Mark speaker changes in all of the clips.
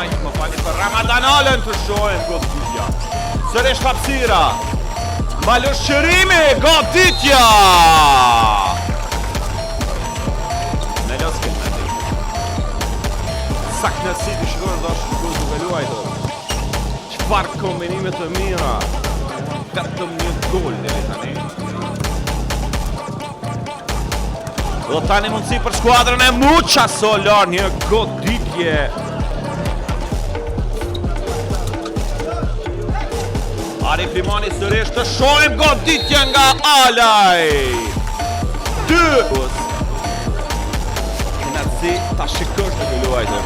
Speaker 1: Majt, më fali për Ramadanalen të shojnë goditja. Sërish hapësira. Malush qërimi, goditja! Në loskin me ti. Sak në si të shkërë dhe shkërë duke luajtë. Qëfar kombinimet të mira. Vetëm një gol dhe tani. Do tani mundësi për skuadrën e Muqa Solar, një goditje. Arif Imani sërish të shojmë goditje nga Alaj. 2. Kënaqësi ta shikosh të luajtë.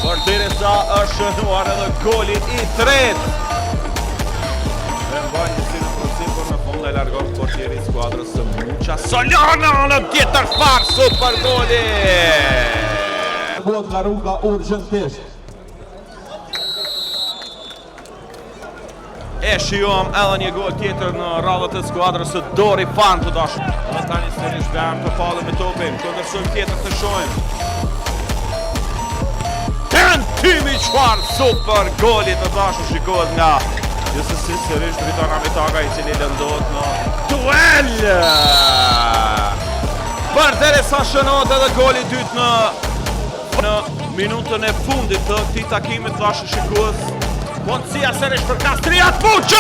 Speaker 1: Por derisa është shënuar edhe goli i tretë. E mbaj një si në prosim, por në fund e largon portieri skuadrës së Muqa Solar në tjetër farë, super goli!
Speaker 2: Duhet nga rruga urgjentisht.
Speaker 1: E shijom edhe një gol tjetër në radhët e skuadrës së Dori Fan të dashur. Edhe tani sërish vëm të falë me topin, këndërsojmë tjetër të shojmë. Tentimi çfarë super goli të dashur shikohet nga gjithsesi sërish Dritan Amitaka i cili lëndohet në duel. Përderisa shënohet edhe goli i dytë në minutën e fundit të këtij takimi të dashur shikues. Ponësia sërish për Kastriat Muqan!